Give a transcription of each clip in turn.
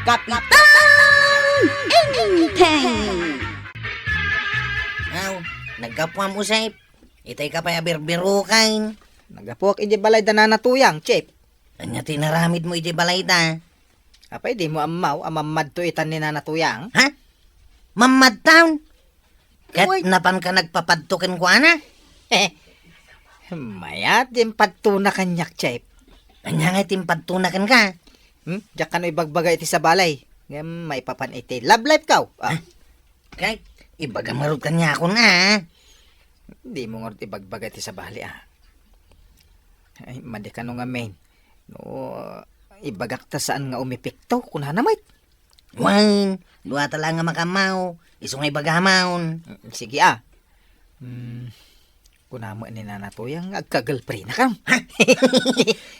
Kapitan Inteng! Aw, nagkapwa mo, Sip. Itay ka pa abirbirukain. Nagapuak iti balay da nanatuyang, Chip. Anya tinaramid mo iti balay ta. Apay di mo amaw, amamad to itan ni nanatuyang. Ha? Mamad town? Kat Uy. napan ka nagpapadtukin ko, ana? Mayat din patuna kanyak, Chip. Anya nga timpadtunakan ka. Diyak ka no ibagbaga iti sa balay. Ngam, may papan iti love life kaw. Kahit ibaga marot ka niya ako na. Di mo nga ibagbaga iti sa balay, Ay, madi ka no nga main. No, ibagak ta saan nga umipikto, kuna na mait. Wine, duwa tala nga makamaw. Iso nga ibagamaon. Sige, kuna mo ni nanatuyang agka-girlfriend na kam.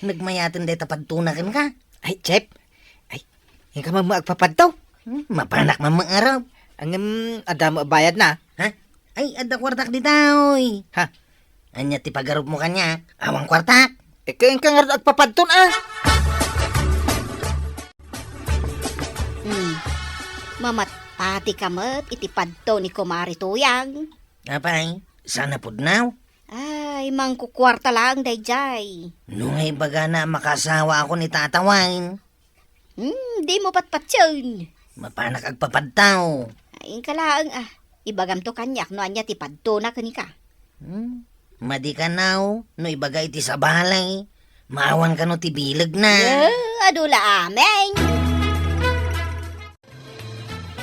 Nagmayatin day tapadtunakan ka. Ay, Chip. Ay, yung ka magpapadtaw. Mapanak mamang Ang ada mo bayad na. Ha? Ay, ada kwartak di taoy. Ha? Anya ti pagarup mo kanya. Awang kwartak. Kaya ka nga agpapadton, Mamat pati kamat iti padto ni Kumari Tuyang. Apay, sana pudnaw. Ay, mangkukwarta lang dayjay. Nung ay baga na makasawa ako ni tatawain. Di mo patpatsyon. Mapanak agpapadtaw. Ay, kalaang ibagam to kanyak no anya ti padto na kanika. Madi ka now, no ibaga iti sa balay. Maawan ka no ti bilag na. Adula amen.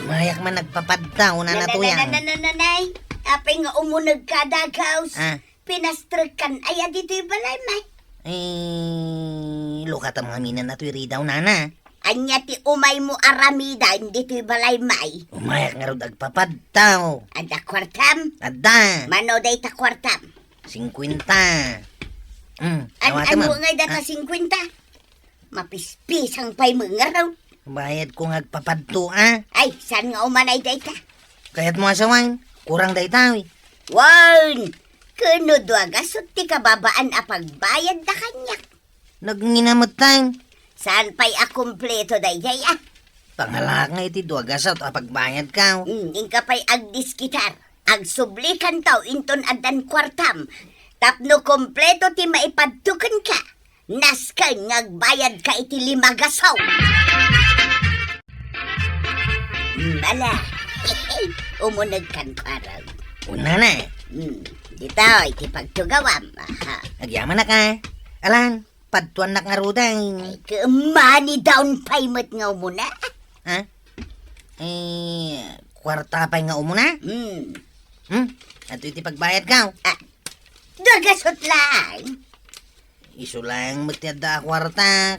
Mayak man nagpapadtaw na natuyang. Nanay, apay nga umunag ka dagaws. Pinastrukan, aya dito yung balay, may. Lukata mga minan na tuwiri daw nana. Anya ti umay mo aramida, dito yung balay, may. Umayak nga rin agpapadtaw. Ada kwartam, Ada, mano day ta kwartam. 50. Nawata Ano mo. nga data 50? Mapispisang pay mga raw. Bayad ko nga agpapadto, Ay, saan nga umanay day ta? Kaya't mo asawain, kurang day tawi. Wan! Kuno duagasot ti kababaan apagbayad da kanyak. Nagnginamot tayo. Saan pa'y akumpleto day day, Pangalak nga iti duagasat apagbayad ka. Ing ka pa'y agdiskitar. Agsublikan taw inton adan kwartam. Tapno kompleto ti maipadtukan ka. Naskan ngagbayad ka iti 5 gasaw. Bala. Umunag kan kwaraw. Una na, Dito, iti pagtugawam. agyaman na ka. Alan, padtuan na nga ruday. Money down payment nga umuna. Ha? Kwarta pa nga umuna? Ato iti pagbayad ka. Dagasot lang. Iso lang magtiyada kwarta.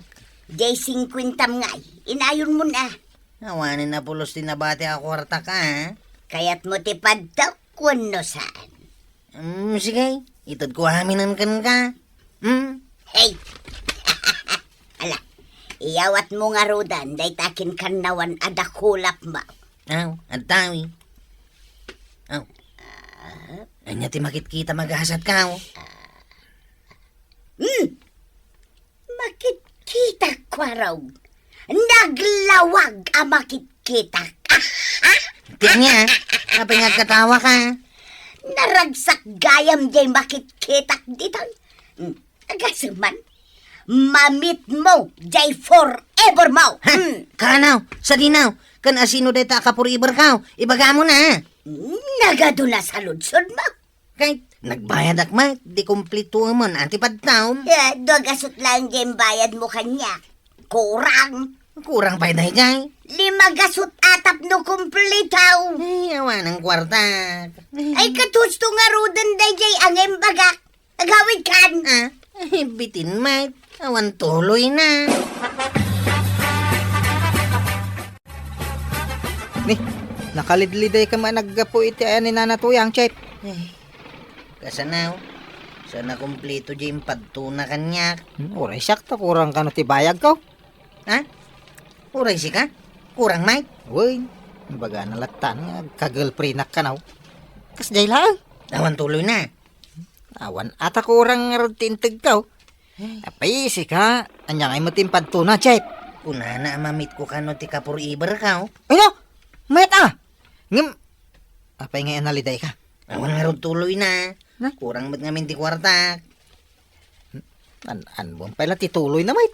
Jay 50 ngay. Inayon mo na. Awanin na pulos tinabati a kwarta ka, Kaya't mo tipad daw kung no saan. Sige, itad ko haminan kan ka. Hey! Ala, iyawat mo nga rodan, day takin kanawan adakulap mo. Aw, adtawi. Aw. Anya ti makit-kita maghasat ka, Makikita ko raw. Naglawag ang makikita. Tingnya, kapag nagkatawa ka. Naragsak gayam jay makikita dito. Agasuman, mamit mo jay forever mo. Kanaw, sa dinaw, kan asino deta ka forever ka, ibaga mo na. Nagadula sa lunsod mo. Kahit nagbayad akma, di kumplito mo na antipadtaw. Dogasot lang jay bayad mo kanya. Kurang. Kurang pa na higay. 5 gasot atap no kumplitaw. Ay, awa ng kwarta. Ay katusto nga rodan day jay ang embagak. Agawid kan. Bitin mate. Awan tuloy na. Ni, nakalidliday ka man naggapo iti ayan ni nanatuyang, Chip. Kasanaw. Sana kumpleto dyan padtuna kanyak. Oray sakta, kurang ka no ti bayag ko. Ha? Uray si ka? Kurang mate. Uy, baga nalatan nga, ka-girlfriend ka naw. Kas jay lang. Awan tuloy na. Awan, ata kurang nga rin tintig ka. Apay, si ka, anya ngay mo timpad to na, Chip. Kuna na mamit ko kano ti ka forever ka. Ano? Mayat Ngam, apay nga analiday ka? Awan nga ron tuloy na. Na? Kurang ba't ngamin ti kwarta. Anbon pala tituloy na mayat.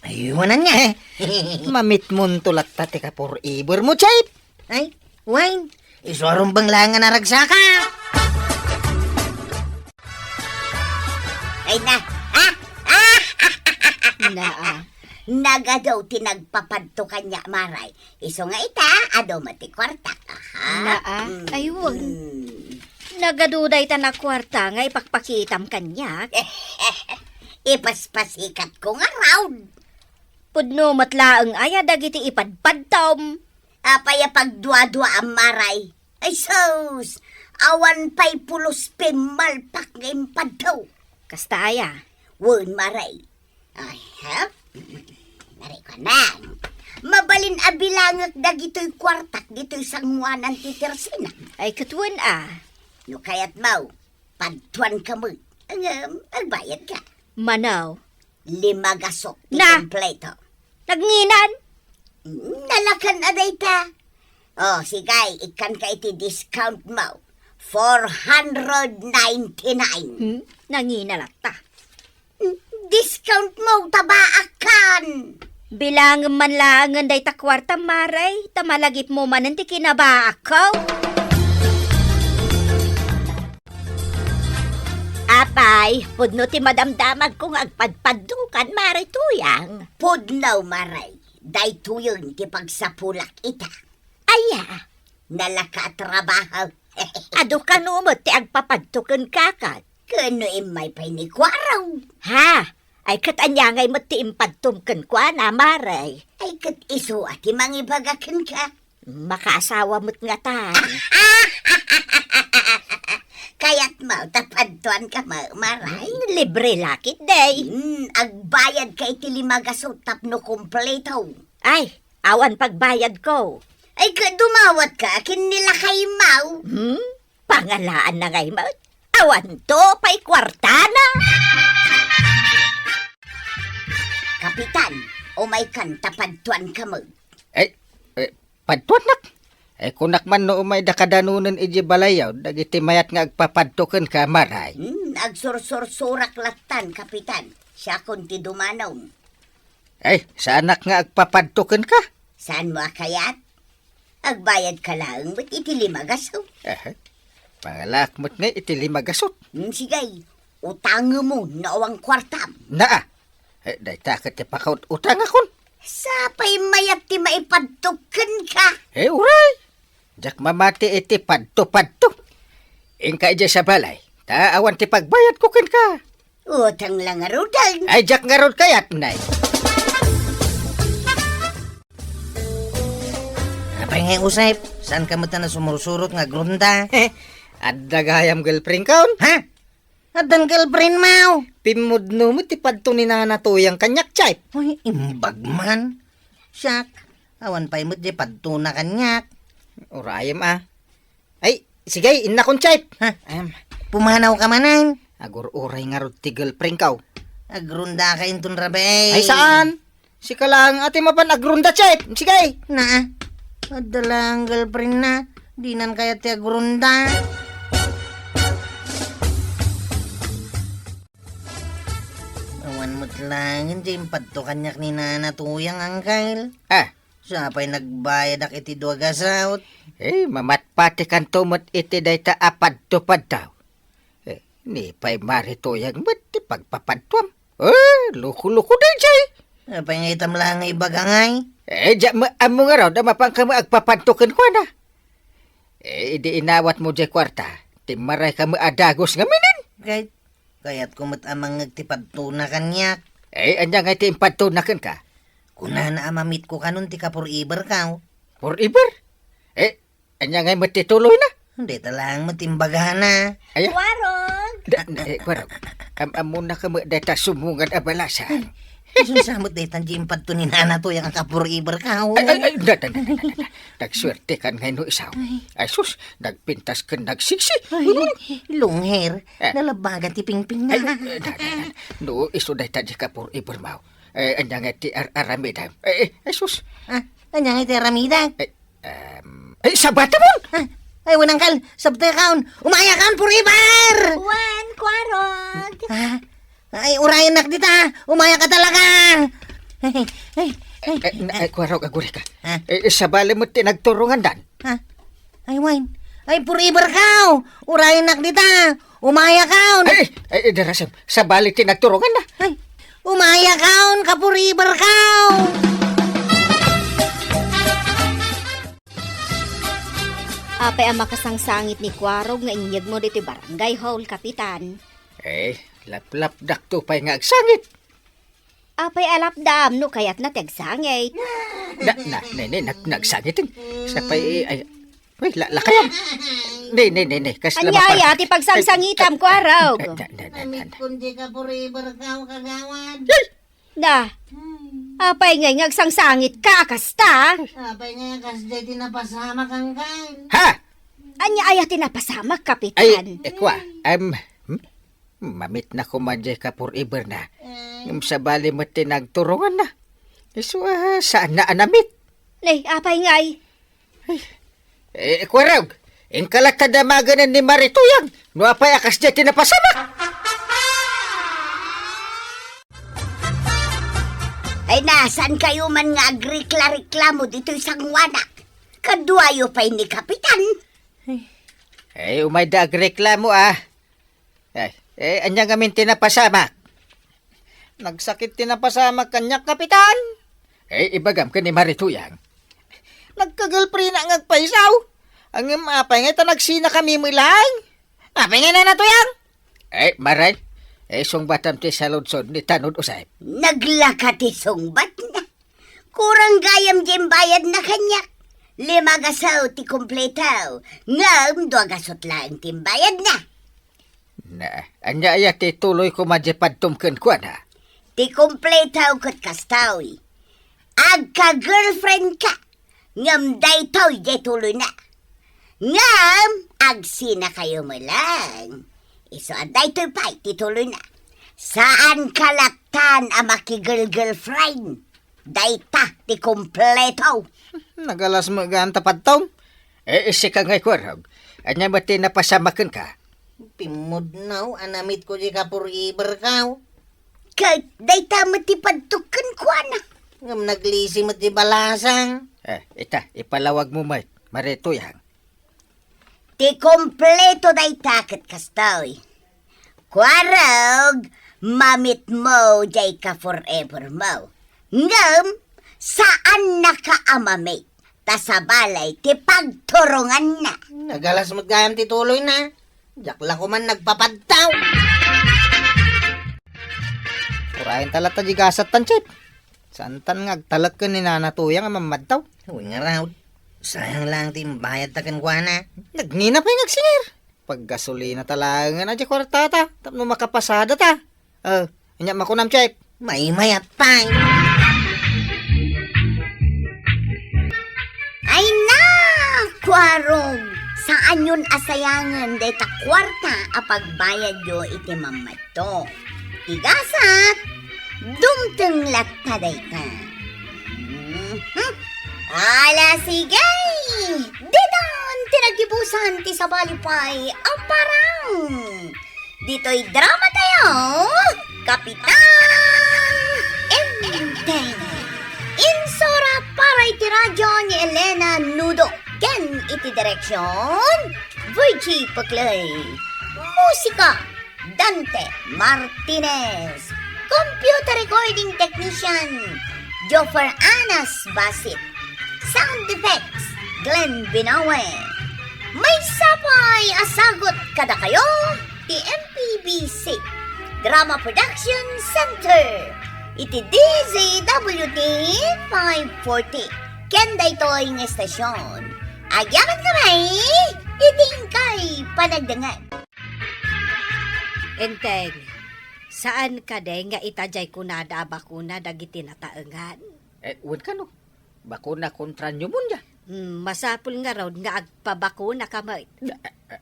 Ayuwanan niya. Mamit mo tulat ta tika forever mo, Chip. Ay, wine. Iswarong bang langan na ragsaka. Ay na, Naa. naga daw tinagpapadto kanya maray. Iso nga ita, ado mati kwarta. Naa. Ayun. Hmm. Nagaduday ta na kwarta nga ipakpakitam kanya. Ipaspasikat ko nga round. Pudno matlaang aya dagiti ipadpadtom. Apaya pagdwa-dwa ang maray. Ay sos, awan pa'y pulos pimalpak nga impadto. Kasta aya. Wun maray. Ay, ha? Maray ko na. Mabalin abilangak dagito'y kwartak dito'y sangwanan titirsina. Ay katwan No kayat mau, padtuan ka mo. Agbayad ka. Manaw. 5 gasok ti Na! kompleto. Nagnginan. Nalakan aday ta. Oh, sigay, ikan ka iti discount mo. 499. Nanginalak ta. Discount mo, tabaakan. Bilang manlangan day ta kwarta maray. Tamalagip mo man ti kinabaakaw. Apay, pudno ti madamdamag kung agpadpadukan maray tuyang. Pudnaw maray, day tuyong ti pagsapulak ita. Aya, nalakatrabaho. Ado ka numot ti agpapadtukan kakat. Kano imay pa'y ni kwaraw. Ha? Ay katanyangay mo ti impadtumkan kwa na maray. Ay kat iso at imangibagakan ka. Makaasawa mo't nga ta. Kaya't mo, tapadtuan ka mo, maray. Libre lakit day. Agbayad ka iti 5 gasot tapno kompleto. Ay, awan pagbayad ko. Ay ka dumawat ka, kinilakay mau. Pangalaan na ngay mo. Awan to, pa'y kwartana. Kapitan, umay kan tapadtuan ka mo. Padtuan nak. Kunak man no umay dakadanunan iji balayaw, dagiti mayat nga agpapadtukan ka, maray. Agsursur-surak latan, kapitan. Siya kunti dumanaw. Sa anak nga agpapadtukan ka? Saan mo kayat? Agbayad ka lang, ba't iti 5 gasot? Pangalakmot nga iti 5 gasot. Sigay, utang mo na awang kwartam. Naa. Day takat ti pakaut utang akon. Sapay mayat ti maipadtukan ka. Uray. Jak mamati iti padto-padto. Ingka ija sa balay. Taawan ti pagbayad ko ken ka. Utang lang arudan. Ay jak ngarod kayat, nay. Apay nga usay. Saan ka mo na sumursurot nga grunda? Adda gayam girlfriend kaon. Ha? Adan girlfriend mau. Pimudno mo ti padto ni nanatuyang kanyak, Chip. Uy, imbag man. Siyak. Awan pa'y mo di padtuna kanyak. Urayam Ay, sige, ina kon, Chip. Ha? Pumanaw ka manan. Agur-uray nga rod ti girlfriend kaw. Agrunda ka inton rabay. Ay, saan? Si kalang ate mapan agrunda, Chip. Sige. Na. Adalang girlfriend na. Dinan kaya ti agrunda. Awan mo't lang. Hindi padto kanyak ni nanatuyang angkal. Siya pa'y nagbayad ak iti 2 gasaut. Mamatpati kan tumot iti dayta apad-tupad daw. Ni pa'y maritoyang mat ti pagpapadtuam. Luko-luko din, Jay. Apay nga itam lang nga ibagangay. Amo nga raw, damapang ka mo agpapadtukan ko na. Di inawat mo jay kwarta. Ti maray ka mo adagos nga minin. Kaya't kumot amang nagtipadtuna kanyak. Anya nga ti impadtunakan ka. Kuna na amamit ko kanon ti ka forever ka. Forever? Anya nga matituloy na. Hindi talang matimbagahan na. Warong! Waraw, amo na ka mo data sumungan abalasan. Susamot daytan di impadto ni nana to yung ka forever ka. Nagswerte kan ngayon isaw. Ay sus, nagpintas ka nagsiksi. Long hair. Nalabagan ti pingping na. No, iso dayta di ka forever mau. Anya nga ti aramida. Sus. Anya nga iti ramidag. Sa bata mo! Ay, wanang kal, sabtay kaon. Umaya kaon forever! Wan, kwarog. Ay, urayan nak dita. Umaya ka talaga. Kwaraw aguri ka. Ha? Sa bali mo tinagturungan dan. Ay, wine. Ay, forever ka. Urayan nak dita. Umaya kaon. Darasam, sa bali tinagturungan na. Ay, umaya kaon ka forever ka. Apay ang makasangsangit ni Kwarog nga inyag mo dito barangay hall, kapitan. Lap-lap dakto pa'y nga agsangit. Apay alapdam no kayat na tegsangit. Nagsangitin. Sa pa'y, lakayan. Ne, kas Anyaya, ti pagsangsangitam, Kwarog. Amit kundi ka forever ka, kagawad. Na, apay ngay ngagsangsangit ka, kasta. Apay nga kasday tinapasama kang kain. Ha? Anyaya, tinapasamak, kapitan. Kwa, mamit na kumadya ka forever na. Sa bali mo tinagturungan na. Saan na anamit? Lay, apay ngay. Kwarog, ang kalakadamaganan ni Marituyang, no apay akas dya tinapasamak. Ay nasan kayo man nga agrikla-reklamo dito isang wanak? Kaduayo pa'y ni Kapitan. Umay da agreklamo anya ngamin tinapasamak. Nagsakit tinapasamak kanya, kapitan. Ibagam ka ni Marituyang. Nagkagalpri na ngagpaisaw. Ang apay nga nagsina kami milang. Apay nga na natuyang. Maray. Song batam ti sa lodsod ni tanod usay. Naglakati sungbat na. Kurang gayam jem bayad na kanya. 5 gasaw ti kumpletaw. Ngam 2 gasot lang timbayad na. Anya aya ti tuloy ko madyapadtumken ko na. Ti kumpletaw kat kastawi. Agka-girlfriend ka. Ngam daytaw jay tuloy na. Ngam agsina kayo mo lang. Iso daytoy pa'y tituloy na. Saan kalaktan ang makigirl-girlfriend? Dayta ti kumpleto. Nagalas mo gaan tapadtom. Isi ka ngay kwarog. Anya ba tinapasamaken ka? Pimod now, anamit ko di ka forever ka. Kahit dayta matipadtukan ko na. Ngam naglisi mo di balasang. Ipalawag mo Marituyang. Ti kompleto dayta kat kastoy. Kwarog, mamit mo jay ka forever mo. Ngam, saan nakaamamit? Tasabalay, ti pagturungan na. Nagalas mo gayam tituloy na. Jakla ko man nagpapadtaw. Urahin talata di gasat tansip. Santan nga agtalag ka ni Nanatuyang ang mamadtaw. Uy nga raw. Sayang lang timbayad takan kwa na. Nagnina pa'y nagsingir. Pag gasolina talaga na di kwartata. Tapno makapasada ta. Anya makunam chep. May mayat pang. Ay na, kwarog. Saan yun asayangan day ta kwarta apagbayad yo iti mamato. Tigasat, dumteng latta day ta. Ala sige, didon tinagibusan ti sa balipay ang parang. Dito'y drama tayo, Kapitan Enteng. Insura para iti radyo ni Elena Nudo. Ken iti direksyon, Virgie Paclay. Musika, Dante Martinez. Computer recording technician, Joffer Anas Basit. Sound effects, Glenn Binawe. May sapay asagot kada kayo, ti MPBC Drama Production Center. Iti DZWT 540. Kenda ito'y ng estasyon. Agyaman kamay, itingkay panagdangan. Enteng, saan ka day nga itajay kunada bakuna dagiti nataengan? Uwan ka no. Bakuna kontra nyo mo niya. Masapul nga raw nga agpabakuna ka mo.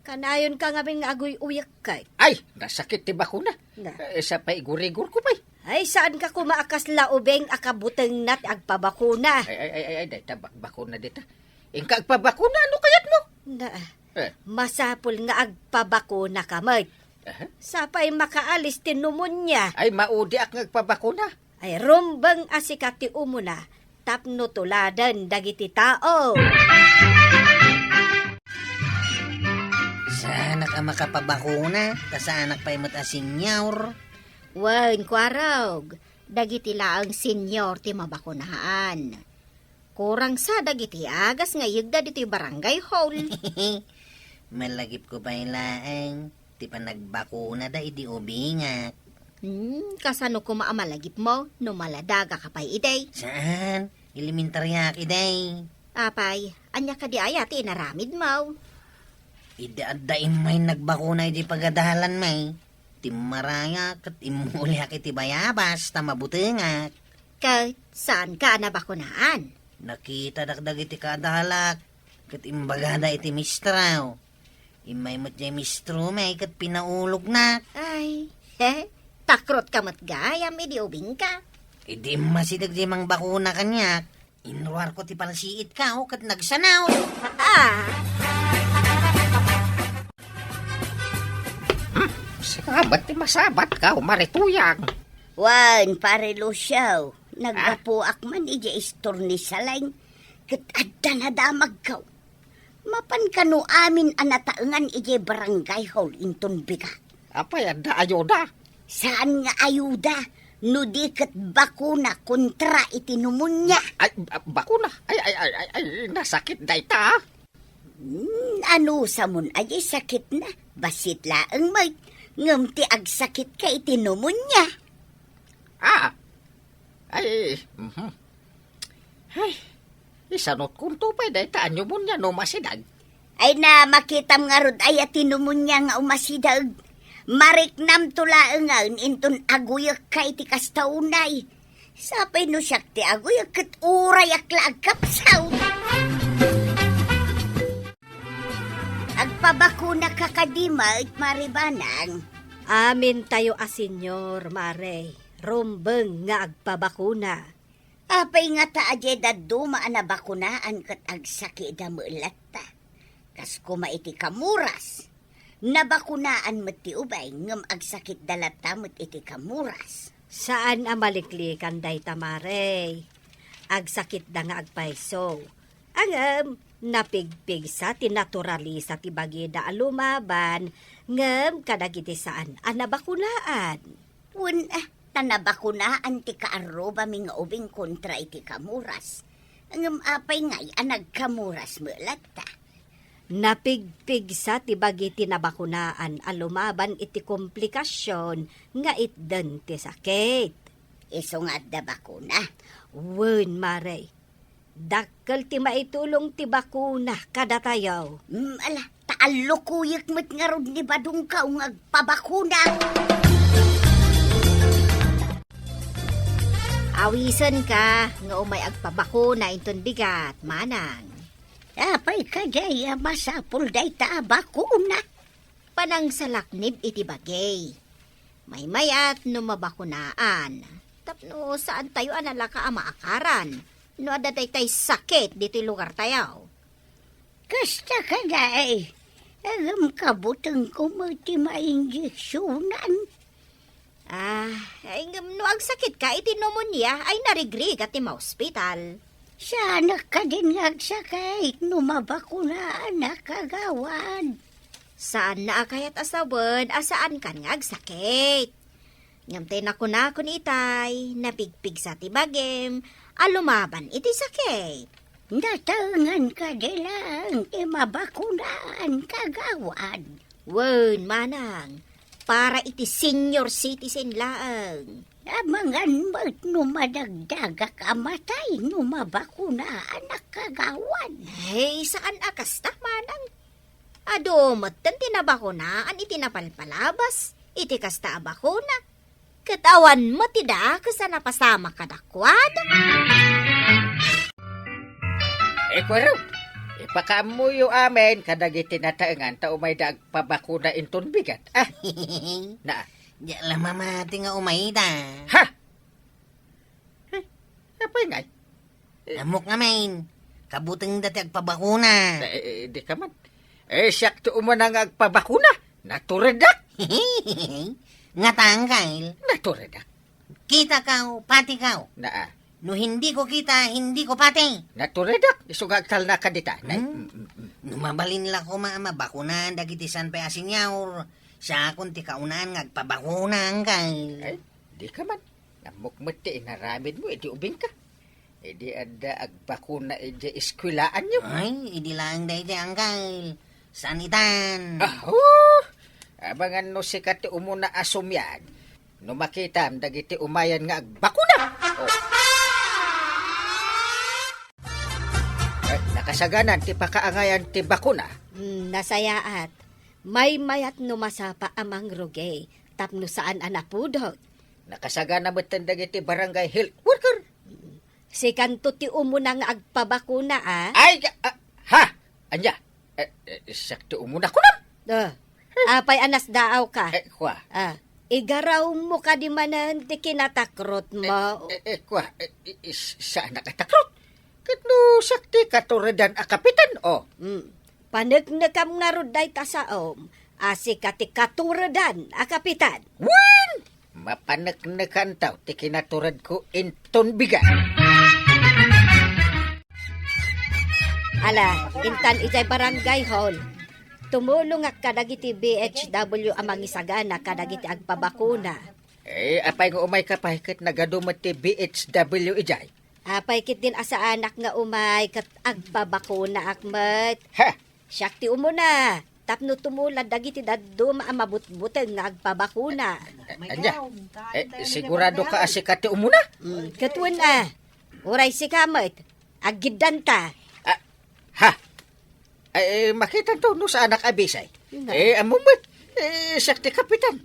Kanayon ka nga nga agoy uyak kay. Ay, nasakit ti bakuna. Na. Sa pa igurigur ko pa'y. Ay, saan ka kumaakas laubeng akabuteng nat agpabakuna? Ay, dayta, bakuna dita. Ingka agpabakuna, ano kayat mo? Na, Eh, masapul nga agpabakuna ka, Mat. aha. Sapay makaalis ti pneumonia. Ay, maudi ak ngagpabakuna. Ay, rumbang asikati umuna. Tapno tuladan dagiti tao. Sana ka makapabakuna, kasanak pa imot asinyaw. Wan, kwarog. Dagiti laang senyor ti mabakunahan. Kurang sa dagiti agas nga yagda diti barangay hall. Malagip ko ba ilaang, ti pa nagbakuna da idi ubingat. Kasano ko maamalagip mo, no maladaga ka pa'y iday. Saan? Elementaryak iday. Apay, anya ka di ayati inaramid mo. Ida-adain may nagbakuna idi pagadahalan may. Timaraya kat imulyak iti bayabas ta mabutingat. Ka, saan ka nabakunaan? Nakita dakdag iti kadalak. Kat imbagada iti mistraw. Imay mo't jay mistro may kat pinaulog na. Ay, takrot ka matgayam, idi ubing ka. Idi masidag jay mang bakuna kanyak. Inruar ko ti palasiit ka o kat nagsanaw. Ah, Sabat ti masabat ka, marituyang. Wan, pare Luciao, nagdapuak man ija istor ni Salang, kat adda na damag kaw. Mapan kano amin anataengan ija barangay hall inton biga. Apay, anda ayoda. Saan nga ayuda, no di kat bakuna kontra iti pneumonia. Ay, bakuna. Ay, nasakit dayta. Ano sa mun ay sakit na, basit laeng may, ngam ti agsakit ka iti pneumonia. Ay, Ay, isanot kong tupay dayta, anyo mo niya no masidag. Ay na makitam nga rod ay ati pneumonia nga umasidag. Mariknam tulaengan inton aguyak ka iti kastaunay. Sapay no siyak ti aguyak kat urayak laag kapsaw. Agpabakuna ka kadima it maribanang. amin tayo senyor, mare. Rumbeng nga agpabakuna. Apay nga ta ajeda duma na bakunaan kat agsaki da meulatta. Kas kuma iti kamuras. Nabakunaan met ti ubay ngem agsakit dalata met iti kamuras. Saan amaliklikan day tamare? Agsakit da nga agpaiso. Angem, napigpig sa tinaturalisa ti bagida alumaban, ngem kadagiti saan anabakunaan. Wen tanabakunaan ti kaaroba mi nga ubing kontra iti kamuras. Ngem apay ngay anagkamuras meulatta. Napigpig sa ti bagiti nabakunaan alumaban iti komplikasyon nga itden ti sakit. Iso nga da bakuna. Wen mare, dakkel ti maitulong ti bakuna kada tayo. Ala, taalo kuyak met nga rod ni badung ka nga agpabakuna. Awisan ka nga umay agpabakuna inton bigat, manang. Apay kagaya masapul day ta bakuna. Panang salaknib iti bagay. May mayat no mabakunaan. Tapno saan tayo analaka maakaran. No adatay tay sakit dito lugar tayo. Kasta kagay. Agam kabutang ko mo ti mainjeksyonan. Ay no agsakit ka iti pneumonia ay narigri ka ti ma-hospital. Sana ka din agsakay no mabakunaan na kagawan. Saan na akayat asawan, asaan kan nga agsakit. Ngamtay na kun itay, napigpig sa tibagem, alumaban iti sakit. Natangan ka dilang mabakunaan kagawan. Wen, manang, para iti senior citizen laang. Amangan mo't no madagdaga kamatay no mabakunaan na kagawan. Hey, saan akas ta, manang? Ado, matan tinabakunaan iti napalpalabas, iti kasta abakuna. Katawan mo tida kasa napasama kadakwad. Kwaro, ipakamuyo amin kadagiti nataengan ta umay dag pabakuna inton bigat. Na, Di alam mamati nga umayta. Ha? Apa ngay? Amok nga main. Kabutang dati agpabakuna. Di ka man. Siyak to umana nga agpabakuna. Naturadak. Nga tangkail. Naturadak. Kita kao, pati kao. Na, No hindi ko kita, hindi ko pati. naturadak. Isugagtal na ka dita. Numabalin la ko mabakunan dagitisan pa asinyaw. Siya akong ti kaunaan ngagpabakunan kail. Ay, di ka man. Namukmati, inaramid mo, edi ubing ka. Edi ada agbakuna, edi eskwilaan nyo. Ay, idi lang dahi di angkail. Sanitan. Abangan no sikat ti umuna asumyan. No makitam, dagiti umayan nga agbakuna. Nakasaganan, ti pakaangayan ti bakuna. Nasayaat. May mayat numasapa amang rugay. Tapno saan anapudot. Nakasagana mo dagiti barangay health worker. Si kanto ti umuna nga agpabakuna Ay, ha? Anya? Sakto umuna ko na. Apay anas daaw ka. Kwa. Igaraw mo ka di manan ti kinatakrot mo. Kwa. Saan nakatakrot? Katno sakti katuradan a kapitan, Panagnagam nga ruday ta sa asi kati katuradan a kapitan. Wan! Mapanagnakan taw, ti kinaturad ko inton bigan. Ala, intan ijay barangay hall. Tumulong nga kadagiti BHW amang isagana kadagiti agpabakuna. Apay nga umay kapay kat nagadumat ti BHW ijay. Apay kit din asa anak nga umay kat agpabakuna akmet. Ha? Syakti umuna. Tapno tumulad dagiti daddo maamabutbuteng nga agpabakuna. Anya? Sigurado ka asikati umuna? Katuan Uray si kamet. Agidanta. Ha? Makita to no sa anak abisay. Amumat. Sakti kapitan.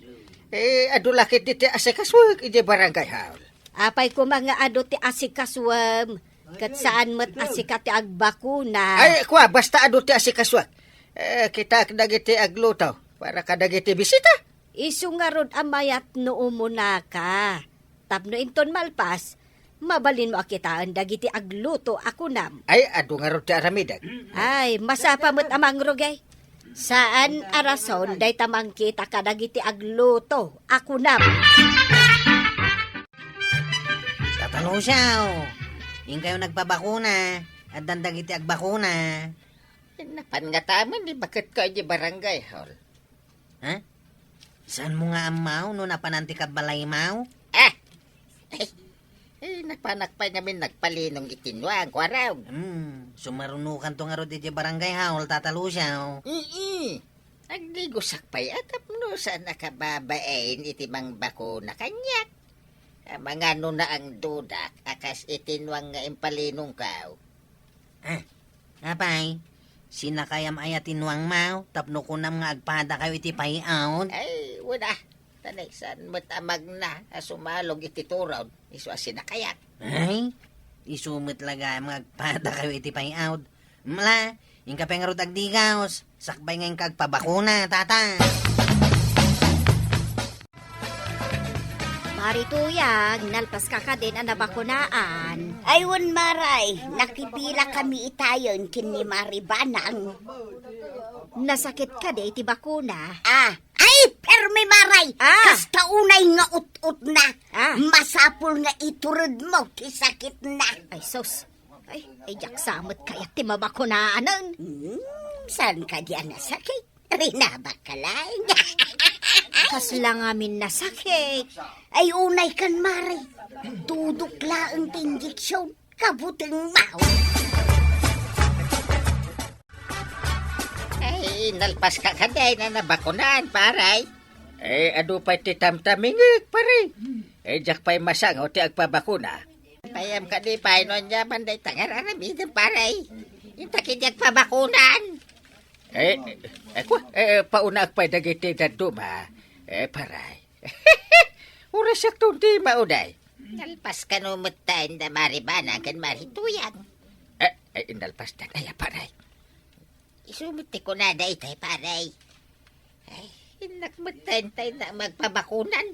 Adulakit diti asikaswag iti barangay hall. Apay ko mga ado ti asikaswam. Kat saan mat asikati agbakuna. Kwa, basta ado ti asikaswag. Kita kadagiti aglutaw para kadagiti bisita. Isu nga rod amayat no umuna ka. Tapno inton malpas, mabalin mo akitaan dagiti agluto ako nam. Ado nga ro ti aramidag. Masapa mo't amang rugay. Saan arason day tamang kita kadagiti agluto ako nam. Tatalo siya. Yung kayo nagpabakuna at dandagiti agbakuna. Napangataman, di bakit ka di barangay hall? Ha? Saan mo nga amaw no napananti ka balay maw? Napanak pa namin nagpalinong itinwang, kwaraw. Sumarunukan to nga ro di barangay hawl, tatalo siya. Agdigusak pa'y atap no sa nakababain itimang bako na kanyak. Mga no na ang dudak, akas itinwang nga impalinong kaw. Apay, sinakayam ayatinwang maw, tapno kunam nga agpada kayo iti payaon. Wala. Tanay, saan matamag na sumalog iti turaw, iso asinakayak. Isumit laga mga agpada kayo iti payaon. Mala, yung kapengarot agdigaos, sakbay nga yung kagpabakuna, tata. Marituyag, nalpas ka din ang nabakunaan. Ayun, Maray, nakipila kami itayon kini Maribanang. Nasakit ka di iti bakuna. Pero may Maray, kasta unay nga ut-ut na. Masapul nga iturod mo, kisakit na. Sos. Jak samot kayak ti mabakunaanan. Saan ka diyan nasakit? Rinabak ka lang. Kasla ngamin nasakit. Ay unay kan Maray, tudukla ang injeksyon, kabuteng mau. Nalpas ka kaday na nabakunaan, paray. Ado pa'y titamtamingig, paray. Jak pa'y masang o ti agpabakuna. Payam ka di pa'y no niya manday tangararamidan, paray. Yung takidyak pabakunan. Pauna agpa'y dagiti daduma. Paray. Oras yak tundi mauday. Nalpas ka no matayin na maribana kan marituyang. Nalpas na kaya, paray. Isumiti ko na day tayo, paray. Hinakmatay na magpabakunan.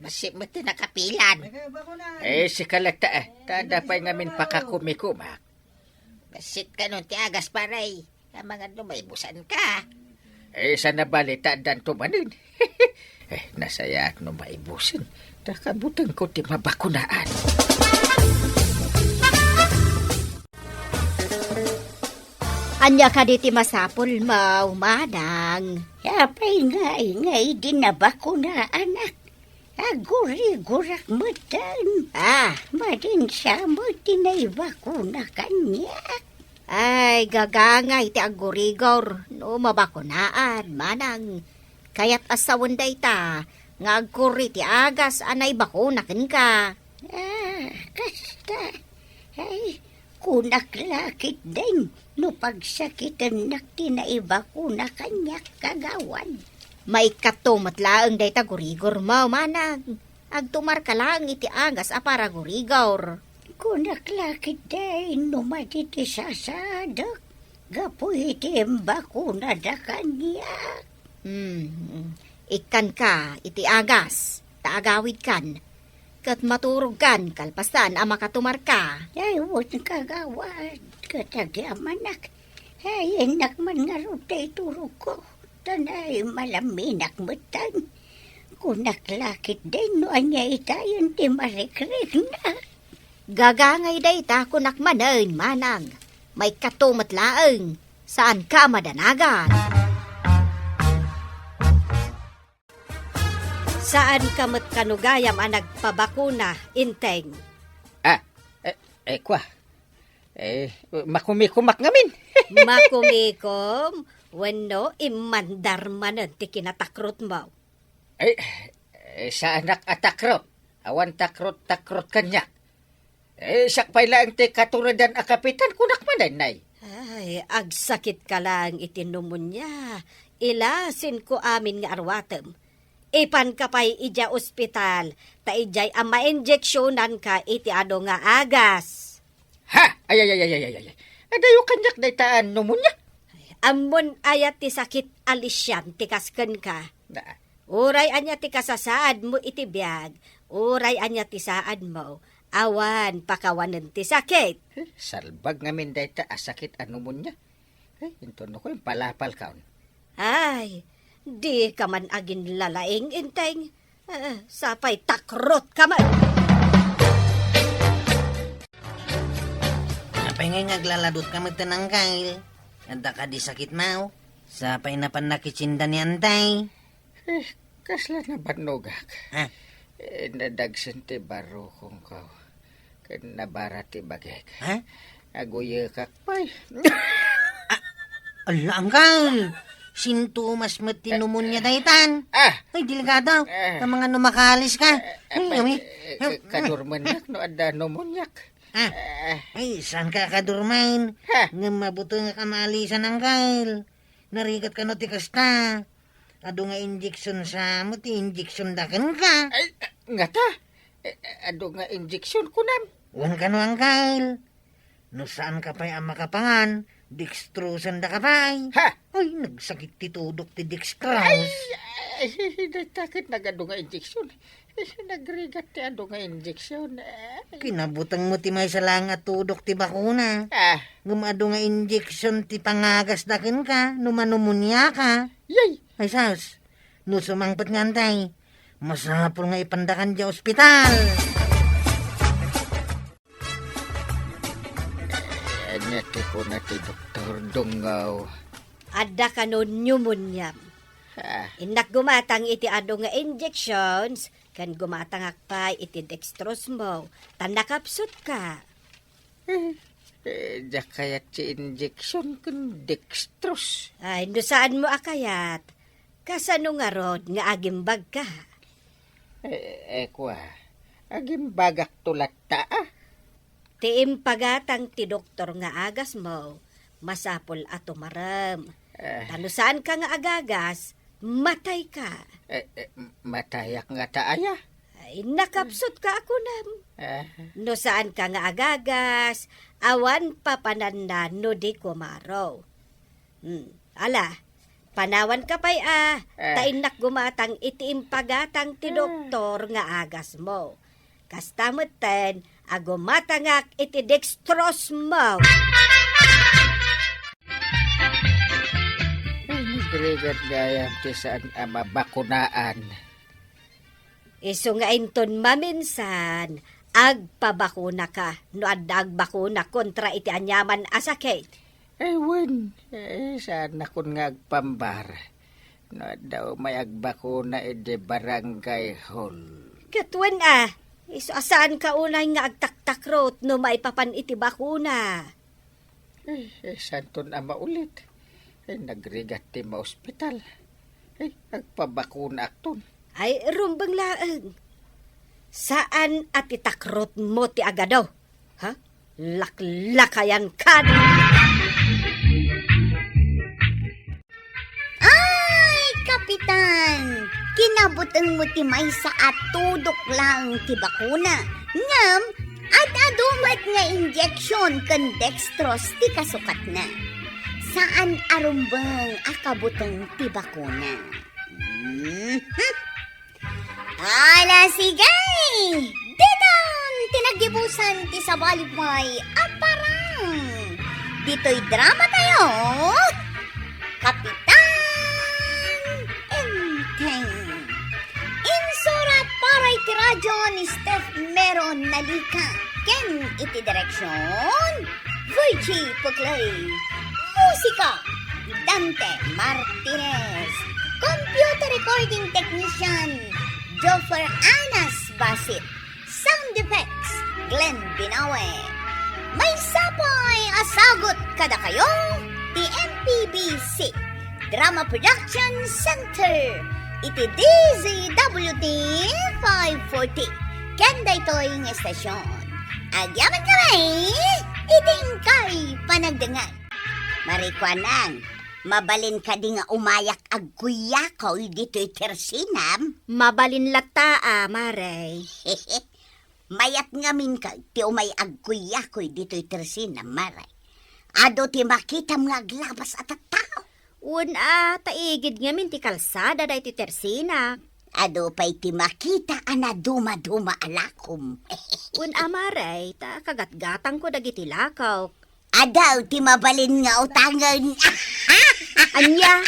Basi mo tinakapilan. Si kalata, tada pa ngamin pakakumikumak. Basit ka nun ti agas paray. Ang mga lumaybusan ka. Sa nabalita dan tumanin. Nasaya at no maibusin. Nakabutang ko ti mabakunaan. Anya ka di ti masapol mau, manang. Yapay nga ingay din na bakuna anak. Aguri-gurak mo tan. Madin siya mo tinay bakuna kanya. Ay, gagangay ti agurigor. No mabakunaan, manang. Kaya't asawan day ta. Nga aguri ti agas anay bakunakin ka. Kasta. Ay, kunak lakit din. No pagsakitan nak tinaiba kuna kanya kagawan. May katumat laang day ta gurigor mo, manang. Agtumar ka lang iti agas apara gurigor. Kunak lakit din. No matiti sasadak. Gapoy iti bakuna da kanya. Ikan ka iti agas. Taagawid kan. Kat maturog kan kalpasan ama katumar ka. Ay, huwag kagawad. Katagyaman ay, enak man nga rutay turog ko. Tanay malaminak mutan. Kunak lakit din no anya itayon ti marikrik na. Gagangay day ta kunak manan, manang. May katumat laang. Saan ka madanagan? Saan kamot kanugayam ang nagpabakuna, inteng? Kwa. Makumikumak ngamin. Makumikom, wano imandar manan ti kinatakrot mo. Sa anak atakrot. Awan takrot kanya. Sak pay lang ti katuradan a kapitan kunak manay. Ay, agsakit ka lang itinumunya. Ilasin ko amin nga arwatem. Ipan ka pa'y ija ospital, ta ijay ang ma-injeksyonan ka iti ado nga agas. Ha? Ay. Adayo kanyak day taan numunya. Amon ayat ti sakit alisyan ti kasken ka. Uray anya ti kasasaad mo iti biyag. Uray anya ti saad mo. Awan pakawanan ti sakit. Salbag ngamin day ta asakit numunya. Ito no ko yung palapal kaon. Ay, di ka man agin lalaing inteng. Sapay takrot ka man. Apay ngay naglaladot kami tanang kail. Anda ka di sakit mau. Sapay na panakitsinda ni Antay. Kasla na banogak. Ha? Nadagsan ti baro kong kaw. Nabara ti bagek. Ha? Aguya kakpay. Ala, angkal. Sintomas met tinumun niya daytan. Ay, delikado. Ka mga numakalis ka. Ay, Kadurmanyak no ada numunyak. Ay, saan ka kadurmain? Nga mabuto nga kamalisan ang kail. Narigat ka no ti kasta. Ado nga injection sa mo, ti injection dakan ka. Ay, nga ta. Ado nga injection kunam. Wan ka no ang kail. No saan ka pa'y ang makapangan, dextrosan da ka pa'y. Ay, nagsakit ti tudok ti dextrose. Ay, takit nagado nga injection. Nagrigat ti ado nga injection. Kinabutang mo ti may salang at tudok ti bakuna. Gumado nga injection ti pangagas dakin ka, numanumunya ka. Yay! Ay, sas, no sumangpat nga antay, masapol nga ipandakan di ospital. Anyati ko na ti Dr. Dungaw. Adda ka no pneumonia. Inak gumatang iti ado nga injections, kan gumatang akpay iti dextrose mo, tan nakapsut ka. Diya kaya ti injection kun dextrose. Ay, no saan mo akayat? Kasano nga rod nga agimbag ka? Kwa, agimbagak tulat ta Ti impagatang ti doktor nga agas mo, masapol at umaram. Tano saan ka nga agagas, matay ka. Matayak nga taaya. Ay, nakapsut ka ako nam. No saan ka nga agagas, awan papananda no di kumaro. Ala, Panawan ka pa'y tainak gumatang iti impagatang ti doktor nga agas mo. Kastamutan, agumatangak iti dextrose mo. Nagrigat gayam ti saan ama bakunaan. Iso nga inton maminsan, agpabakuna ka, no agbakuna kontra iti anyaman asakit. Wen, saan akon nga agpambar. No, daw may agbakuna iti barangay hall. Katwan iso asaan ka unay nga agtaktakrot no maipapan iti bakuna. Saan ton ama ulit? Nagrigat ti ma-ospital. Agpabakuna akton. Ay, rumbang laang. Saan at itakrot mo ti agadaw? Ha? Laklakayan ka na. Ay, Kapitan! Kinabutang mo ti may sa atudok lang ti bakuna. Ngam, at adumat nga injection kan dextrose ti kasukat na. Saan arumbang akabutang ti bakuna? Ala, sigay! Ditan! Tinagibusan ti sabalipay aparang! Dito'y drama tayo! Kapitan Enteng! Insurat para iti radyo ni Steph Meron Nalika. Ken iti direksyon Virgie Puglay. Musika Dante Martinez. Computer recording technician Joffer Anas Basit. Sound effects Glenn Binawe. May sapay asagot kada kayo ti MPBC Drama Production Center iti DZWT 540 kanda ito'y ng estasyon. Agyaman kami iting kay panagdangan. Marikwanang mabalin ka di nga umayak agkuya ko dito'y tersinam. Mabalin lata, Maray. Mayat ngamin ka, ti umay agkuya ko dito'y tersinam, Maray. Ado ti makita mga aglabas at at tao. Taigid nga min ti kalsada da iti tersina. Ado pa'y ti makita ana duma-duma alakom. Maray, ta kagatgatang ko dagiti lakaw. Adaw ti mabalin nga utangan. Anya,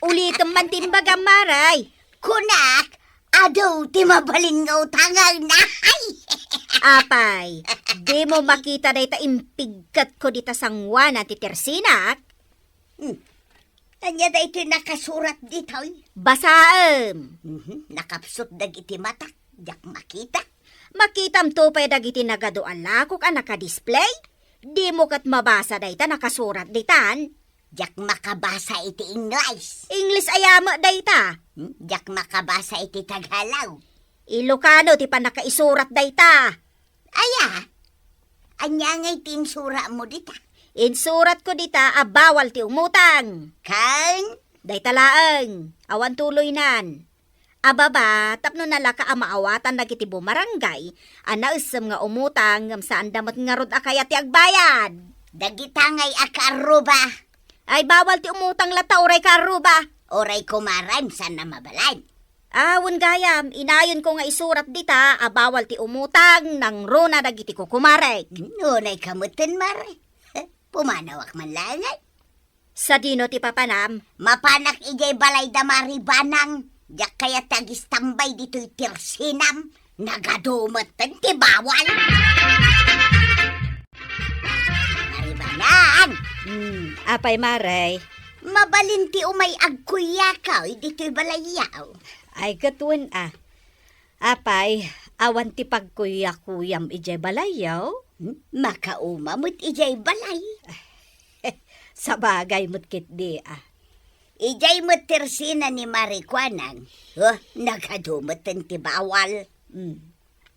ulitin man timbaga, Maray. Kunak, adaw ti mabalin nga utangan. Apay, di mo makita da ita impigkat ko dita sangwan at itersinak. Anya da ito nakasurat dito. Basaem. Nakapsot dagiti matak, dak makita. Makitam to pa'y dagiti nagadoan lakok ang nakadisplay. Di mo kat mabasa da ita nakasurat ditan. Jak makabasa iti English. English ayama da ita. Jak makabasa iti Tagalog. Ilocano ti pa nakaisurat da ita. Aya, anya ngay tinsura mo dita. Insurat ko dita bawal ti umutang. Kang, Day talaang, awan tuloy nan. Ababa, tapno nalaka amaawatan na kiti bumarangay, anausam nga umutang ngam saan damat nga rod akaya ti agbayad. dagita ngay akaruba. Ay bawal ti umutang lata oray karuba. Oray kumaran san na mabalay. Awan gayam, inayon ko nga isurat dita, bawal ti umutang nang rona dagiti ko kumarek. Nunay kamutin mare. Pumanawak man langay. Sa dino ti papanam, Mapanak ijay balay da maribanang. Yak kaya tagis tambay dito'y tirsinam. Nagadumatan ti bawal. Maribanang. Apay maray, Mabalinti umay agkuyakaw dito'y balayaw. ay katuan Apay, awan ti pagkuyakuyam ijay balayaw. Makaumamot ijay balay. Sa bagay mo't kit di Ijay mo tirsina ni Marikwanang. Nagadumatan ti bawal.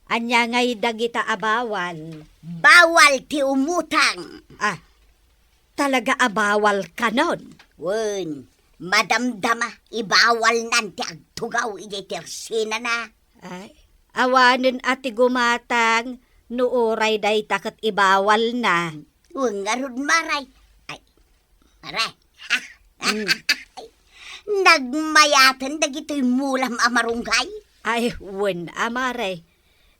Anya ngay dagita abawal. Bawal ti umutang. Talaga abawal kanon. Wen, madamdama, ibawal nanti agtugaw ijay tirsina na. Ay, awanin ati gumatang, nuoray day takat ibawal na. Wen nga ron maray. Ay, maray. Nagmayatan dagito'y mulam amarunggay. Ay, wen amare.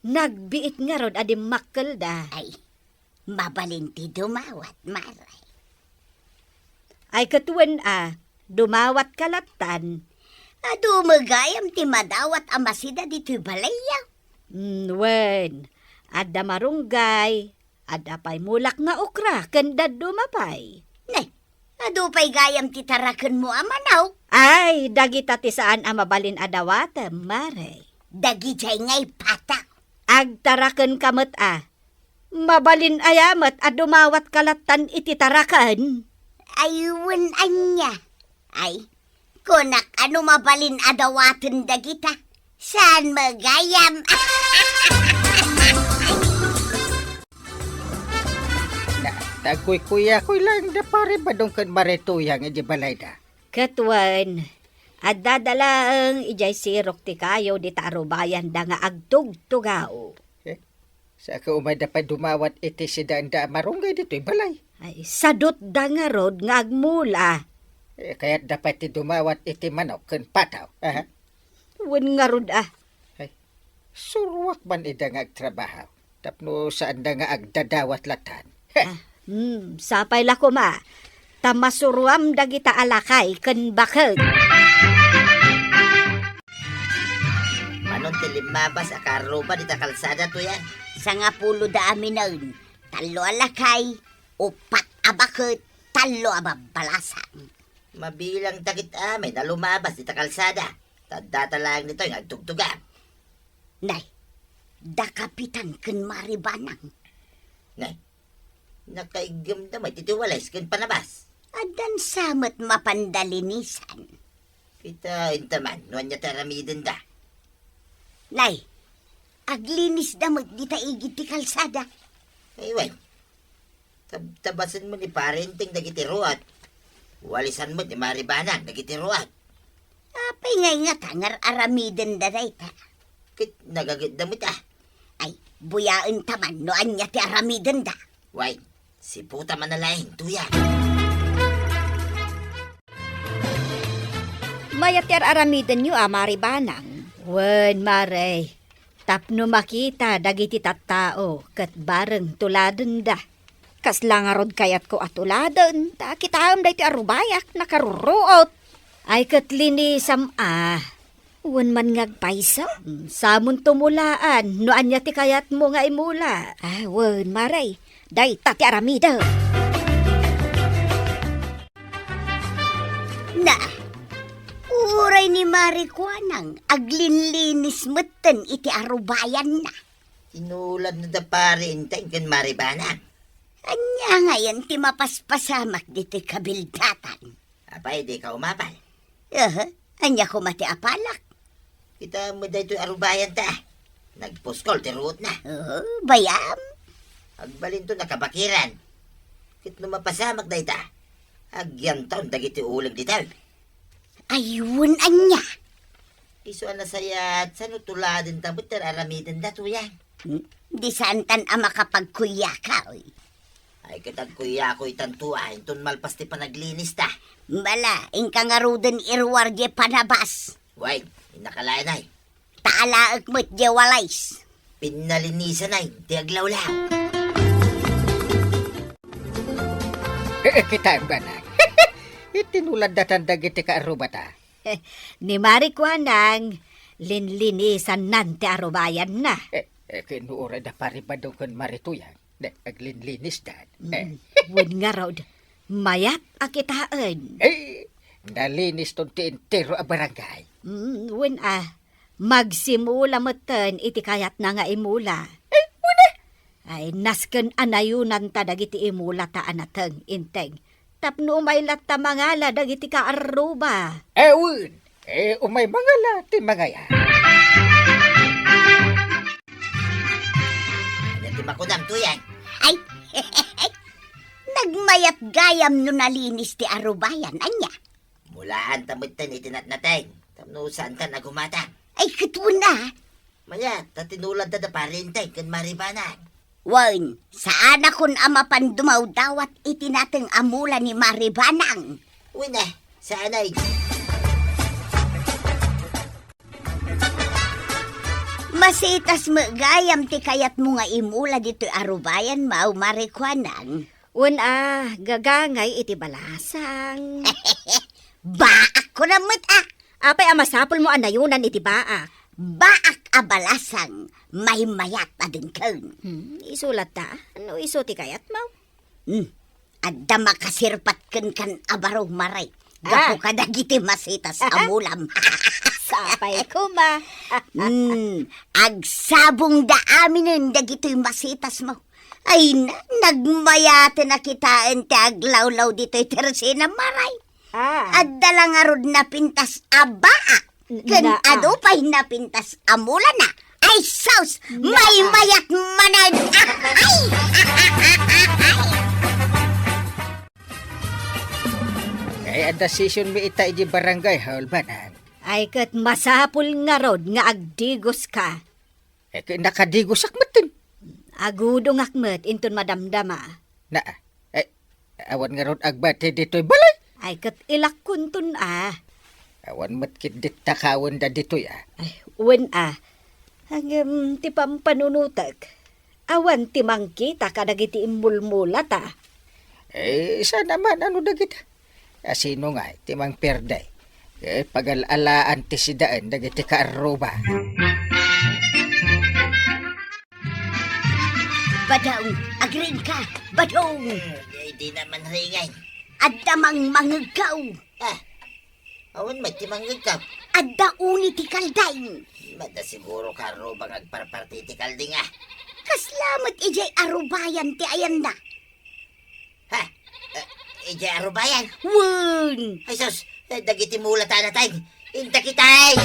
Nagbiit nga rod adi makkel da. Ay, mabalinti dumawat, maray. Ay katuwen dumawat kalatan. Dumagayam ti madawat amasida dito'y balaya. Wen, adda marunggay, adda pay mulak nga okra, kanda dumapay. Nay, adupay gayam ti taraken mo amanaw. Ay, dagita ti saan mabalin adawata, mare. Dagijay ngay patak. Agtaraken kamet mabalin ayamet dumawat kalatan iti tarakan. Ayun anya. Ay, kunak ano mabalin adawatan dagita. Saan magayam? Tagoy-kuya ko lang da pare badong kan marituyang iti balay da. Katwan, at dadalaang ijay sirok ti kayo di tarubayan da nga agtug-tugao. Sa ka umay dapat dumawat iti si da marunggay dito'y balay. Ay, sadot da nga rod nga agmula. Kaya't dapat ti dumawat iti manok kan pataw. Wen nga rod Surwak man ida nga agtrabaho. Tapno saan da nga agdadawat latan. Sapay lako ma. Tamasuruam dagita alakay ken baked. Manon ti limabas a karlo ba dita kalsada to yan? Sa nga pulo da amin nun. Talo alakay, upat abakot, talo ababalasan. Mabilang takit amin na lumabas dita kalsada. Tadata lang nito yung agtugtugam. Nay, da kapitan ken maribanang. Ngay, nakaigam na may titiwalis kin panabas. Adan samet mapandalinisan. Kita intaman, nuan niya taramidin da. Nay, aglinis damot di taigit ti kalsada. Ay, wen. Tabasan mo ni parenting nagitiruat. Walisan mo ni maribanang nagitiruat. Apay ngay nga tangar aramiden da dayta. Kit nagagit damit Ay, buyaan taman no anya ti aramiden da. Why, si puta manalaing tuya. Mayatir aramiden nyo maribanang. Wen mare. Tapno makita dagiti tattao ket bareng tuladen da. Kasla nga rod kayat ko atuladan. Ta kitaam da iti arubayak nakaruruot. Ay ket linisam Wan man ngagpayso. Samon tumulaan, no anya ti kayat mo nga imula. Wan maray. Day tati aramida. Na, uray ni Marikwanang, aglinlinis meten iti arubayan na. Tinulad na da pare inteng kin maribanang. Anya ngayon ti mapaspasamak diti kabildatan. Apay, di ka umapal. Anya ko mati apalak. Kita mo da ito'y arubayan ta. Nagpuskol, tiruot na. Bayam. Agbalin to nakabakiran. Kit no mapasamak da ita. Agyan taon dagiti ulag ditaw. Ayun anya. Iso na sayat, saan tuladin ta, ba't aramidin da to yan? Di santan ang makapagkuya ka, oy. Ay kitag kuya ko itantuahin, ton malpas ti panaglinis ta. Bala, ingkangaruden irwarje panabas. Why, inakalayan ay. Taalaak mo't jewalays. Pinalinisan ay, di aglawlaw. Kita ang banag. Itinulad datan dagiti ka arubata. Ni Marikwanang, linlinisan nan ti arubayan na. Kinuura da pari badong kan marituyang. Aglinlinis dan. Wen nga rod, mayat akitaan. Nalinis ton ti entero a barangay. Wen magsimula meten iti kayat na nga imula. Ay, nasken anayunan ta dagiti imula ta anateng inteng. Tapno umaylat ta mangala dagiti ka aruba. Ewan, umay mangala ti mangaya. Ano ti makunam to yan? Ay, nagmayat gayam no nalinis ti arubayan, anya. Mulaan tamutan itinatnateng. Tamno saan ka nagumatang. Ay, kitwo na. Maya, tatinulad da parinteng kan maribanang. Wan, saan akon amapan dumaw dawat itinateng amula ni Maribanang. Uy na, saan ay? Masitas mo gayam ti kayat mo nga imula dito arubayan mau marikwanan. Gagangay iti balasang. Baak ko na mo't Apay amasapol mo anayunan iti baak. Baak abalasang may mayat adin kaun. Isulat ta. Ano iso ti kayat mo? Adda makasirpat kan abaro maray. Gapo ka dagiti masitas amulam. Sapay ko ma. Agsabong da aminin dagito'y masitas mo. Ay nagmayate na kitaan ti aglawlaw dito'y tersina maray. Adda lang arod na pintas abaa. Kan adupay na pintas amula na. Ay saus, may mayat manad. Ay, ang decision mi ita iji barangay haulbanan. Ay kat masapul nga rod nga agdigos ka. Nakadigosak matin. Agudo ngakmet inton madamdama. Na, awan nga ron agbate dito'y balay. Ay kat ilakkuntun Awan matkit dit takawan da dito'y Ay, hanggang ti pampanunutak. Awan ti mangkita kadagiti imbulmula ta. Isa naman ano da kita. Sino nga, timang perday. Pag-alaan ti sidaan dagiti kaaruba. Badong, agrin ka, badong. Di naman ringay. Adda mang mangagaw. Awan may timangag ka. Adda uni ti kalday. Mada siguro karo bang agparparti ti kalding Kaslamat ijay arubayan ti ayan na. Ija arubayan. Wun! Ay sus, dagiti mula tanatay. Inta kitay.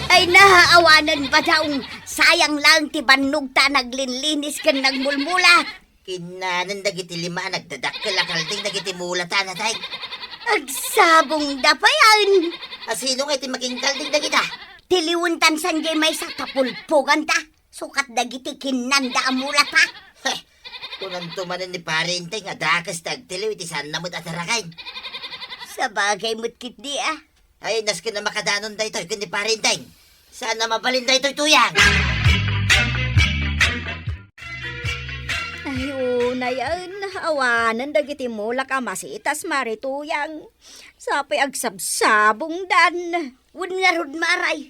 Ay nahaawanan ba daw? Sayang lang ti bannog ta naglinlinis kan nagmulmula. Kinanan dagiti lima nagdadakkel kalding dagiti mula tanatay. Agsabong da pa yan. Sino nga iti maging kalding dagita? Tiliwuntan sanjay may sa kapulpugan ta. Sukat dagiti kinanda amula pa. Kunang tumanan ni parente nga dakas tagtiliw iti saan namot atarakay. Sa bagay mo't kit di Ay, nas ka na makadanon da ito, kundi parente. Saan na mabalin da ito'y tuyang? Ay, una yan. Awanan dagiti mulak masitas marituyang. Sapay agsabsabong dan. Wun nga rod maray.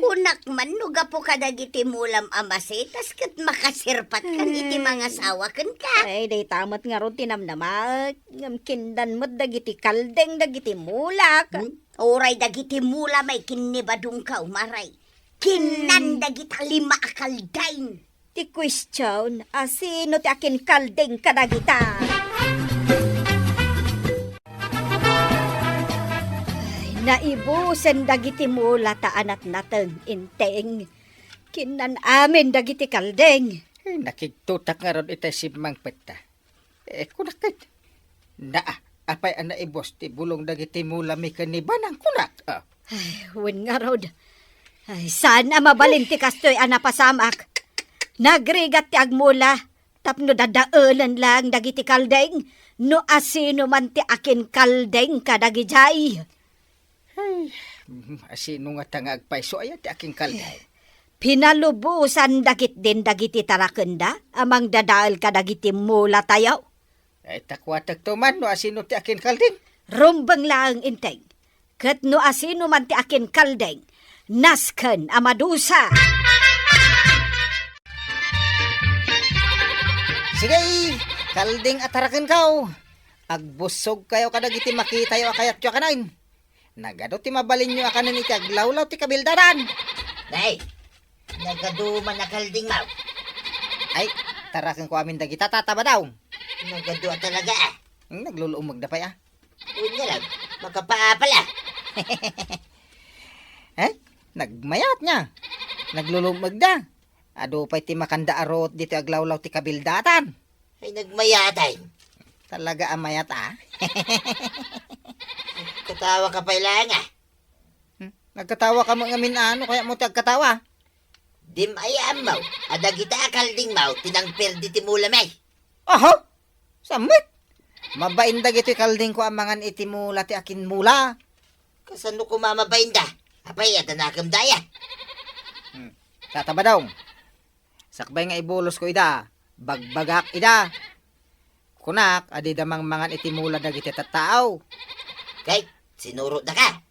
Kunak man no gapo ka dagiti mulam amasitas kat makasirpat kan iti mga sawakan ka. Ay, day tamat nga ron tinamnamak. Kindan mo't dagiti kaldeng dagiti mulak. Oray dagiti mula may kinibadong ka umaray. Kinan dagita lima akaldain. Ti question, sino ti akin kaldeng kadagita? Naibusen dagiti mula taan at nateng inteng. Kinan amin dagiti kaldeng. Nakigtutak nga ron ita si Mang Peta. Kunakit. Apay ang naibos ti bulong dagiti mula mi kanibanang kunak. Ay, wen nga rod. Ay, sana mabalin ti kastoy anapasamak. Nagrigat ti agmula. Tapno dadaalan lang dagiti kaldeng. No asino man ti akin kaldeng kadagijay. Ay, asino nga tanga agpaiso ay ti aking kalday. Pinalubusan dagit din dagiti tarakenda, amang dadaal ka dagiti mula tayaw. Ay takwatag tuman no asino ti akin kalding. Rumbang lang inteng, kat no asino man ti akin kaldeng, nasken amadusa. Sige, kalding ataraken kaw. Agbusog kayo kadagiti makitayo akayat yo kanain. Nagado ti mabalin nyo akanan iti aglawlaw ti kabildaran. Nay, nagaduman na kalding mau. Ay, taraken ko amin dagita tataba daw. Nagadua talaga Nagluluumag na pa ya. Uy nga lang, makapaapala. Nagmayat niya. Naglulumag da. Ado pa'y ti makanda arot dito aglawlaw ti kabildatan. Ay nagmayatay. Talaga amayat Katawa ka pa ilang Nagkatawa ka mga minano kaya mo ti agkatawa. Dim ay amaw, adagita kalding mau, tinangper di timula may. Aha! Samit! Mabain dagito kalding ko amangan iti mula ti akin mula. Kasano ko mamabain da? Apay, at nakam daya. Tatabadong. Sakbay nga ibulos ko ida. Bagbagak ida. Kunak, adi damang mangan itimula dagiti tattao. Kay, sinurot na ka.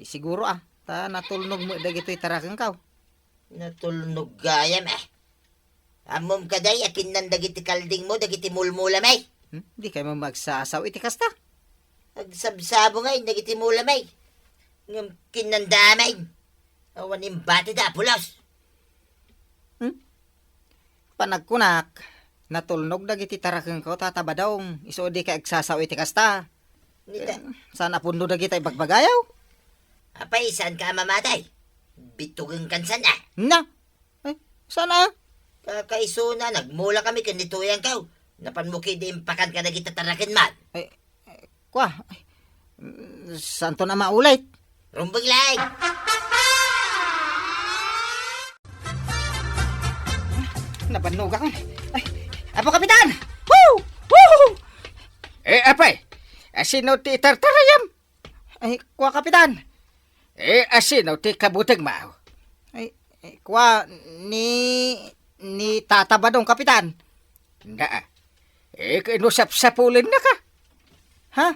Siguro ta natulnog mo dagito'y tarakang kaw. Natulnog gayam eh. Amom ka day, akin nan dagiti kalding mo, dagiti mulmula may. Di kayo mo magsasaw iti kasta. Agsabsabo nga, dagiti mula may. Ngam kinandamay. Awan yung bati da, pulos. Panagkunak, natulnog dagiti tarakang kaw tatabadong. Iso di ka agsasaw iti kasta. Nita, Sana pundo dagiti bagbagayaw. apay, saan ka mamatay? Bitugang kansan na. Na, sana. Kakaiso na, nagmula kami kanituyan ka. Napanmuki di impakan ka na kita tarakin man. Kwa, santo na maulit. Rumbag lang. Napanog ako. Apo kapitan! Woo! Woo! Apay, asino ti tartarayam? Kwa kapitan. Asino ti kabutag mao? Kwa, ni tatabadong kapitan. Na, kinusap-sapulin na ka. Ha?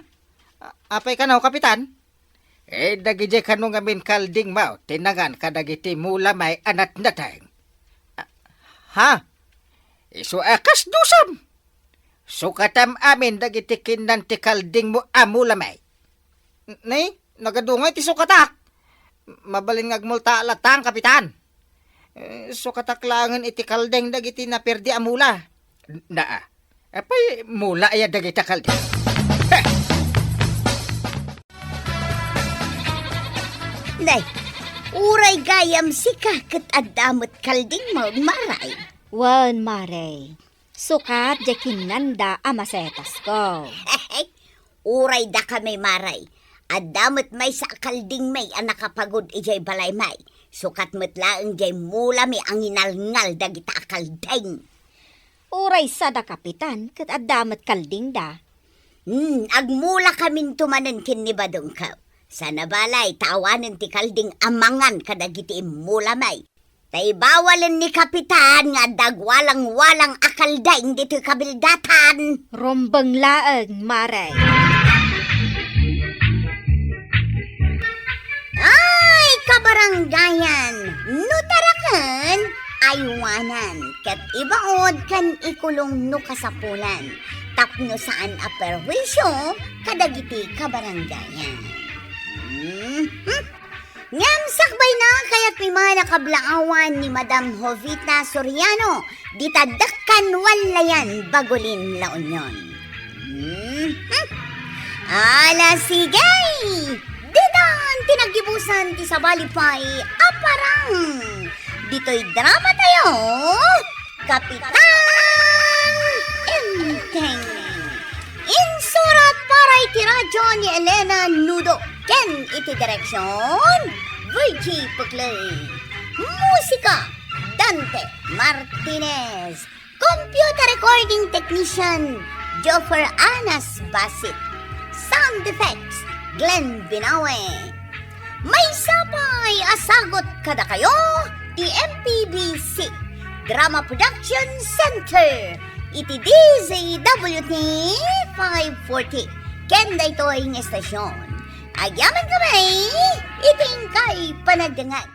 Apay ka na kapitan? Dagijay ka nung amin kalding mao, tinagan ka dagiti mula may anat na tayong. Ha? Isu akas dusam. Sukatam amin dagiti kinanti kalding mo amulamay. Nay, nagadungay ti sukatak. Mabalin ngagmulta alatang kapitan. Sukatak langan iti kaldeng dagiti naperdi amula. Naa. Apay mula ay dagiti kaldeng. Nay, uray gayam sika ket addamot kalding mo maray. Wan, Mare. Sukat jakin nanda amasetas ko. Uray da kami maray. Addamot may sa kalding may ang nakapagod ijay balay may. Sukat metlaang jay mula mi ang inalngal dagita kalding. Uray sada kapitan, kat adamat kalding da. Agmula kaming tumanan kin ni badong ka. Sana balay, tawanan ti kalding amangan kadagiti mula may. Tay bawalan ni kapitan nga dagwalang-walang akaldaing dito kabildatan. Rombang laang, Mare. Ay, kabaranggayan, nutarakan, aywanan, kat ibaod kan ikulong no kasapulan. Tapno saan a perwisyo kadagiti kabaranggayan. Ngam sakbay na kaya't may mga nakablaawan ni Madam Jovita Soriano ditadakkan walayan bagulin la Union. Ala sigay! Didan tinagibusan ti sabalipay aparang! Dito'y drama tayo! Kapitan Enteng! Insurat para iti radyo ni Elena Nudo ken iti direksyon Virgie Pugley. Musika Dante Martinez. Computer recording technician Joffer Anas Basit. Sound effects Glenn Binawe. May sapay asagot kada kayo ti MPBC Drama Production Center iti DZWT 540 kenda ito ang estasyon. Agyaman kami iting kay panagdangan.